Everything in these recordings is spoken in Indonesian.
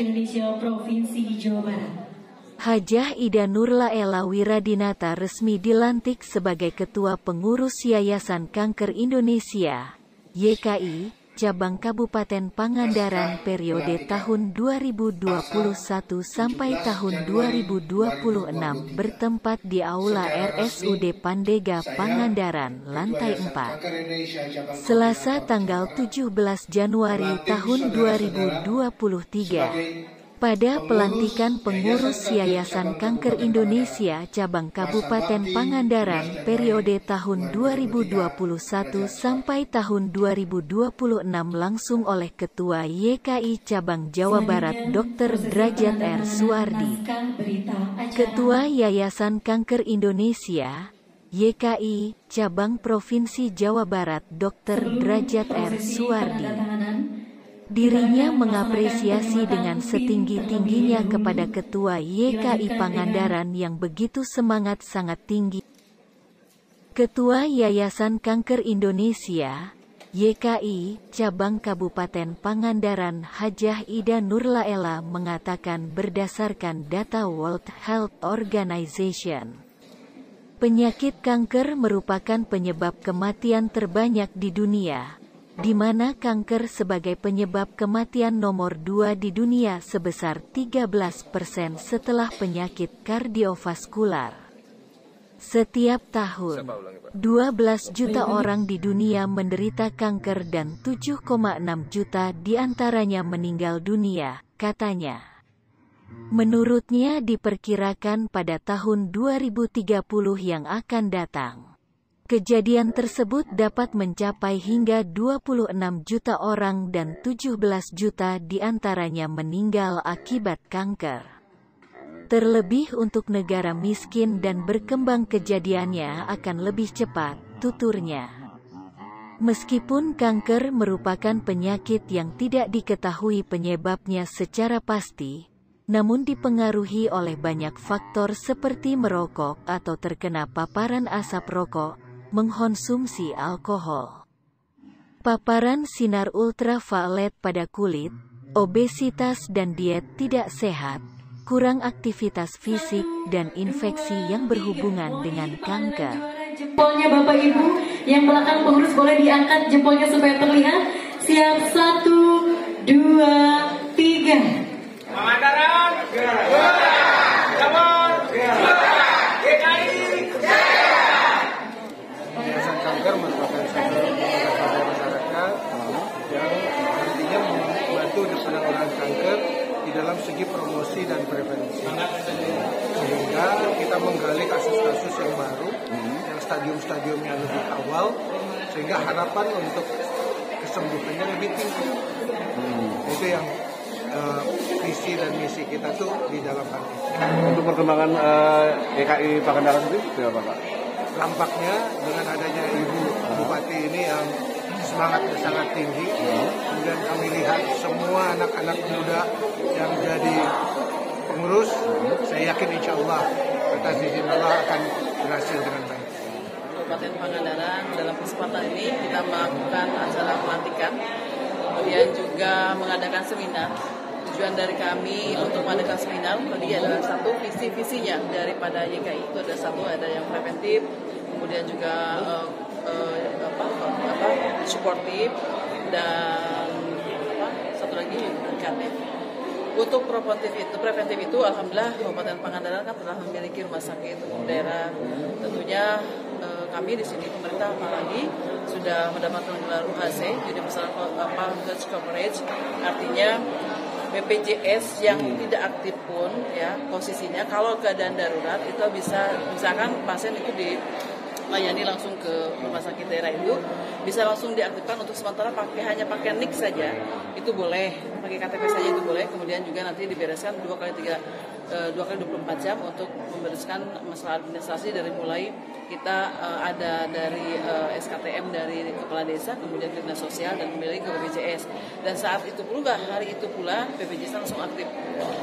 Indonesia Provinsi Jawa Barat. Hajah Ida Nurlaela Wiradinata resmi dilantik sebagai Ketua Pengurus Yayasan Kanker Indonesia, YKI, Cabang Kabupaten Pangandaran periode tahun 2021 sampai tahun 2026 bertempat di Aula RSUD Pandega Pangandaran, lantai 4. Selasa tanggal 17 Januari tahun 2023. Pada pelantikan pengurus Yayasan Kanker Indonesia Cabang Kabupaten Pangandaran periode tahun 2021 sampai tahun 2026 langsung oleh Ketua YKI Cabang Jawa Barat Dr. Derajat R. Suwardi. Ketua Yayasan Kanker Indonesia YKI Cabang Provinsi Jawa Barat Dr. Derajat R. Suwardi. Dirinya mengapresiasi dengan setinggi-tingginya kepada Ketua YKI Pangandaran yang begitu semangat sangat tinggi. Ketua Yayasan Kanker Indonesia, YKI, Cabang Kabupaten Pangandaran Hajah Ida Nurlaela mengatakan berdasarkan data World Health Organization, penyakit kanker merupakan penyebab kematian terbanyak di dunia, di mana kanker sebagai penyebab kematian nomor 2 di dunia sebesar 13% setelah penyakit kardiovaskular. Setiap tahun, 12 juta orang di dunia menderita kanker dan 7,6 juta diantaranya meninggal dunia, katanya. Menurutnya diperkirakan pada tahun 2030 yang akan datang, kejadian tersebut dapat mencapai hingga 26 juta orang dan 17 juta diantaranya meninggal akibat kanker. Terlebih untuk negara miskin dan berkembang kejadiannya akan lebih cepat, tuturnya. Meskipun kanker merupakan penyakit yang tidak diketahui penyebabnya secara pasti, namun dipengaruhi oleh banyak faktor seperti merokok atau terkena paparan asap rokok, mengkonsumsi alkohol, paparan sinar ultraviolet pada kulit, obesitas dan diet tidak sehat, kurang aktivitas fisik, dan infeksi yang berhubungan dengan kanker. Jempolnya Bapak Ibu, yang belakang pengurus boleh diangkat jempolnya supaya terlihat. Siap, 1, 2, 3. Pangandaran, Yayasan Kanker merupakan satu lembaga masyarakat yang nantinya membantu penanganan kanker di dalam segi promosi dan prevensi. Sehingga kita menggali kasus-kasus yang baru, yang stadium-stadiumnya lebih awal, sehingga harapan untuk kesembuhannya lebih tinggi. Itu yang visi dan misi kita tuh di dalam hal ini. Untuk perkembangan YKI Pangandaran sendiri seperti apa, Pak? Dampaknya dengan adanya Ibu Bupati ini yang semangatnya sangat tinggi, kemudian kami lihat semua anak-anak muda yang jadi pengurus, saya yakin insya Allah atas izin Allah akan berhasil dengan baik. Kabupaten Pangandaran dalam kesempatan ini kita melakukan acara pelantikan, kemudian juga mengadakan seminar. Tujuan dari kami untuk mengadakan seminar tadi adalah satu visi-visinya daripada YKI itu ada satu, ada yang preventif, kemudian juga suportif, dan satu lagi edukatif. Untuk preventif itu alhamdulillah Kabupaten Pangandaran kan telah memiliki rumah sakit umum daerah. Tentunya kami di sini pemerintah apalagi sudah mendapatkan gelar UHC, Universal Health Coverage, artinya BPJS yang tidak aktif pun ya posisinya kalau keadaan darurat itu bisa, misalkan pasien itu dilayani langsung ke rumah sakit daerah itu bisa langsung diaktifkan untuk sementara hanya pakai NIK saja, itu boleh, pakai KTP saja itu boleh, kemudian juga nanti dibereskan 2 kali 24 jam untuk membereskan masalah administrasi dari mulai kita ada dari SKTM dari kepala desa, kemudian ke dinas sosial dan kembali ke BPJS, dan saat itu pula hari itu pula BPJS langsung aktif.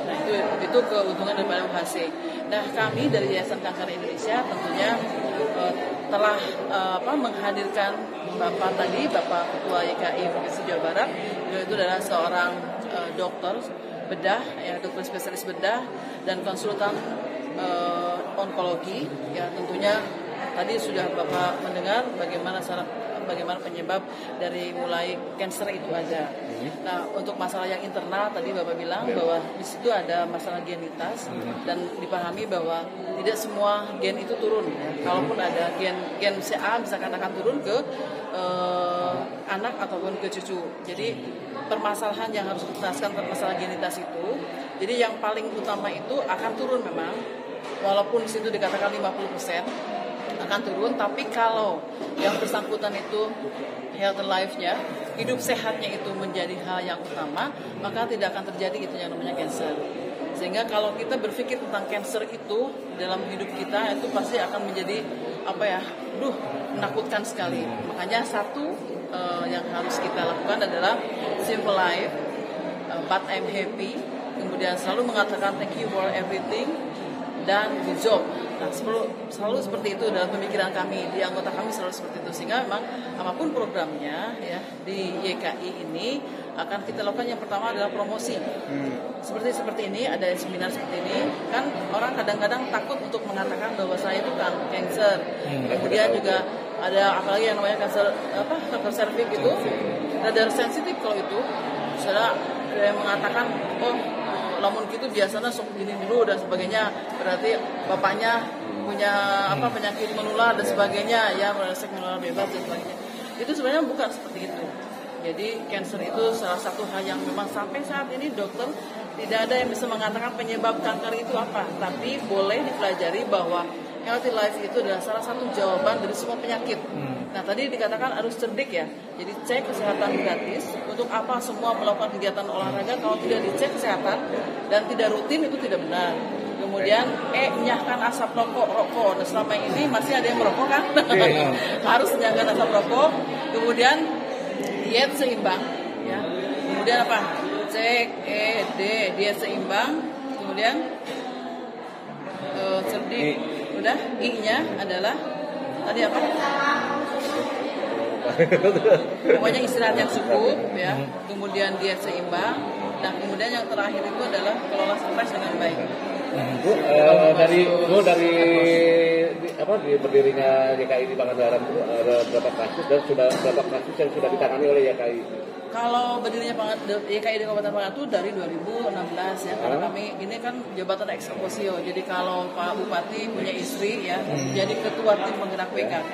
Nah itu keuntungan daripada UHC. Nah kami dari Yayasan Kanker Indonesia tentunya telah menghadirkan Bapak Ketua YKI Provinsi Jawa Barat. Beliau itu adalah seorang dokter bedah, ya dokter spesialis bedah dan konsultan onkologi. Ya tentunya tadi sudah Bapak mendengar bagaimana penyebab dari mulai kanker itu ada. Nah, untuk masalah yang internal tadi Bapak bilang bahwa di situ ada masalah genitas dan dipahami bahwa tidak semua gen itu turun. Ya. Kalaupun ada gen CA misalkan akan turun ke anak ataupun ke cucu. Jadi permasalahan yang harus dituntaskan masalah genitas itu. Jadi yang paling utama itu akan turun memang, walaupun di situ dikatakan 50%. Akan turun, tapi kalau yang bersangkutan itu health life-nya, hidup sehatnya itu menjadi hal yang utama, maka tidak akan terjadi itu yang namanya cancer. Sehingga kalau kita berpikir tentang cancer itu dalam hidup kita, itu pasti akan menjadi menakutkan sekali. Makanya satu yang harus kita lakukan adalah simple life, but I'm happy, kemudian selalu mengatakan thank you for everything, dan good job. Nah, selalu seperti itu dalam pemikiran kami, di anggota kami selalu seperti itu. Sehingga memang apapun programnya ya di YKI ini akan kita lakukan, yang pertama adalah promosi. Seperti ini, ada seminar seperti ini, kan orang kadang-kadang takut untuk mengatakan bahwa saya itu kan cancer. Kemudian juga ada apalagi yang namanya kanker serviks itu, radar sensitif kalau itu. Saudara ada yang mengatakan, lamun gitu biasanya sok gini dulu dan sebagainya, berarti bapaknya punya penyakit menular dan sebagainya, ya menular bebas dan sebagainya. Itu sebenarnya bukan seperti itu. Jadi cancer itu salah satu hal yang memang sampai saat ini dokter tidak ada yang bisa mengatakan penyebab kanker itu apa, tapi boleh dipelajari bahwa healthy life itu adalah salah satu jawaban dari semua penyakit. Nah, tadi dikatakan harus cerdik ya. Jadi cek kesehatan gratis. Untuk apa semua melakukan kegiatan olahraga kalau tidak dicek kesehatan dan tidak rutin, itu tidak benar. Kemudian nyahkan asap rokok. Nah, selama ini masih ada yang merokok kan? Harus nyahkan asap rokok. Kemudian diet seimbang ya. Kemudian apa? diet seimbang. Kemudian cerdik. Udah, I-nya adalah tadi apa? Pokoknya istirahat yang cukup ya. Kemudian diet seimbang, dan kemudian yang terakhir itu adalah kelola stres dengan baik. Dari berdirinya YKI di Pangandaran itu ada berapa kasus dan berapa kasus yang sudah ditangani oleh YKI? Kalau berdirinya YKI di Kabupaten Pangandaran itu dari 2016 ya, karena kami ini kan jabatan ex officio. Jadi kalau Pak Bupati punya istri ya, jadi ketua tim penggerak PKK,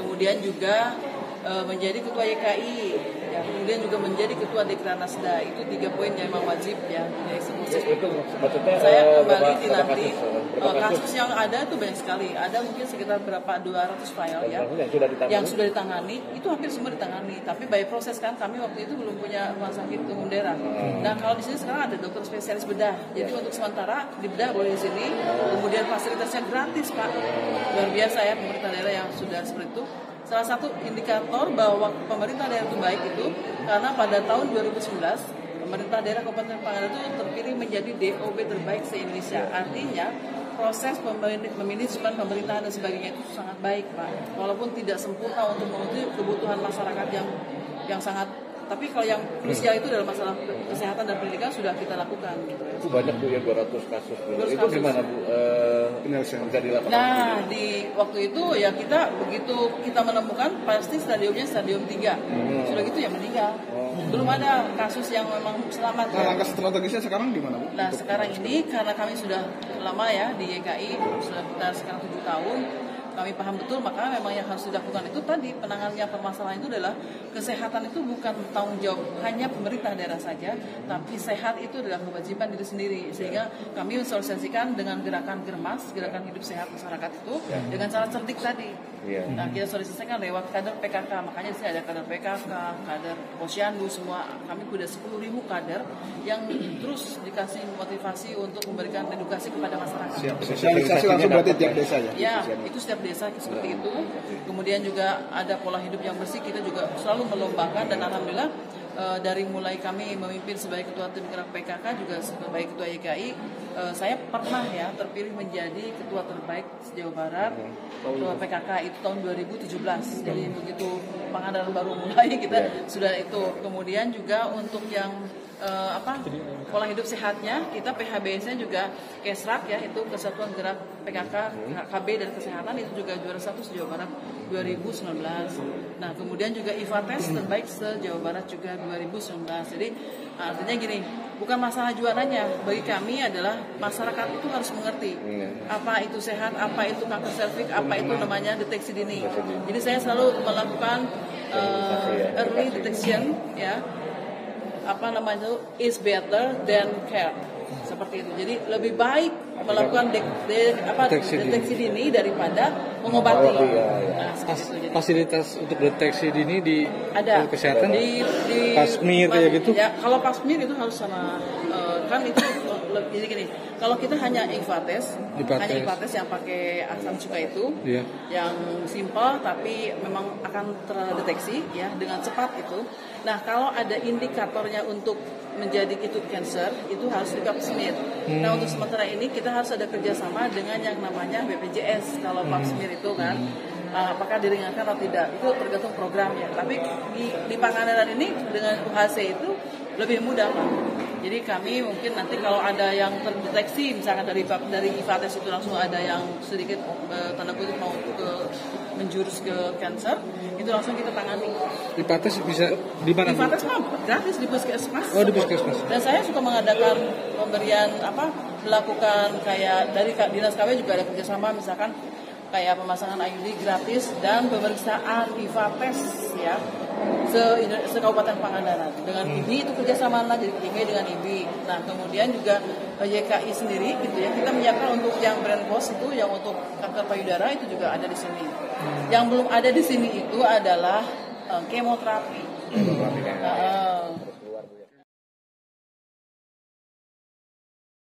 kemudian juga menjadi ketua YKI, ya, kemudian juga menjadi ketua Dekranasda. Itu 3 poin yang memang wajib ya, eksekutif. Itu maksudnya saya kembali nanti kasus yang ada itu banyak sekali. Ada mungkin sekitar berapa 200 file ya yang sudah ditangani. Itu hampir semua ditangani. Tapi by proses kan, kami waktu itu belum punya rumah sakit umum daerah. Nah, kalau di sini sekarang ada dokter spesialis bedah. Jadi untuk sementara di bedah boleh di sini. Kemudian fasilitasnya gratis, Pak. Luar biasa ya pemerintah daerah yang sudah seperti itu. Salah satu indikator bahwa pemerintah daerah itu baik itu karena pada tahun 2011 pemerintah daerah Kabupaten Pangandaran itu terpilih menjadi DOB terbaik se-Indonesia. Artinya proses pemanajemen pemerintahan dan sebagainya itu sangat baik, Pak. Walaupun tidak sempurna untuk memenuhi kebutuhan masyarakat yang sangat, tapi kalau yang krusial itu dalam masalah kesehatan dan pendidikan sudah kita lakukan. Gitu. Itu banyak Bu ya, 200 kasus. Itu gimana Bu? Terjadi lapangan? Nah, di waktu itu ya begitu kita menemukan pasti stadiumnya stadium 3. Sudah gitu ya meninggal. Belum ada kasus yang memang selamat. Nah, langkah strategisnya sekarang di mana, Bu? Nah, sekarang ini karena kami sudah lama ya di YKI, sudah sekarang 7 tahun. Kami paham betul, maka memang yang harus dilakukan itu tadi, penanganannya permasalahan itu adalah kesehatan itu bukan tanggung jawab hanya pemerintah daerah saja, tapi sehat itu adalah kewajiban diri sendiri. Sehingga kami mensosialisasikan dengan gerakan Germas, gerakan hidup sehat masyarakat itu dengan cara cerdik tadi. Nah, kita sosialisasikan lewat kader PKK, makanya di sini ada kader PKK, kader Posyandu, semua. Kami sudah 10.000 kader yang terus dikasih motivasi untuk memberikan edukasi kepada masyarakat. Sosialisasi langsung berarti tiap desa ya? Ya, itu setiap desa seperti itu. Kemudian juga ada pola hidup yang bersih, kita juga selalu melombakan, dan alhamdulillah dari mulai kami memimpin sebagai ketua tim gerak PKK juga sebagai ketua YKI, saya pernah ya terpilih menjadi ketua terbaik Jawa Barat ketua PKK itu tahun 2017. Jadi begitu Pangandaran baru mulai kita sudah itu. Kemudian juga untuk yang pola hidup sehatnya, kita PHBS-nya juga Kesrak ya, itu Kesatuan Gerak PKK KB dan Kesehatan, itu juga juara 1 se-Jawa Barat 2019. Nah kemudian juga IFA-tes terbaik se-Jawa Barat juga 2019. Jadi artinya gini, bukan masalah juaranya, bagi kami adalah masyarakat itu harus mengerti apa itu sehat, apa itu kanker serviks, apa itu namanya deteksi dini. Jadi saya selalu melakukan early detection ya, apa namanya itu, is better than care, seperti itu. Jadi lebih baik melakukan deteksi dini daripada mengobati. Nah, itu. Fasilitas untuk deteksi dini di ada kesehatan di Pasmir kayak gitu. Ya, kalau Pasmir itu harus sama kan itu. Jadi gini, kalau kita hanya IFA-tes yang pakai asam cuka itu, yang simpel tapi memang akan terdeteksi ya dengan cepat itu. Nah kalau ada indikatornya untuk menjadi itu cancer, itu harus di Pasmir. Nah untuk sementara ini kita harus ada kerjasama dengan yang namanya BPJS kalau Pasmir itu kan. Apakah diringankan atau tidak itu tergantung programnya. Tapi di Pangandaran ini dengan UHC itu lebih mudah Pak. Jadi kami mungkin nanti kalau ada yang terdeteksi misalkan dari IFA-tes itu langsung ada yang sedikit tanda kutip mau menjurus ke cancer, itu langsung kita tangani. IFA-tes bisa di mana? IFA-tes mah gratis di puskesmas. Oh di puskesmas. Dan saya suka mengadakan pemberian melakukan kayak dari Dinas KW juga ada kerjasama misalkan kayak pemasangan IUD gratis dan pemeriksaan IFA-tes ya se-Kabupaten Pangandaran dengan IBI itu kerjasama lagi dengan IBI. Nah kemudian juga YKI sendiri gitu ya, kita menyiapkan untuk yang brand boss itu yang untuk kanker payudara itu juga ada di sini. Yang belum ada di sini itu adalah kemoterapi.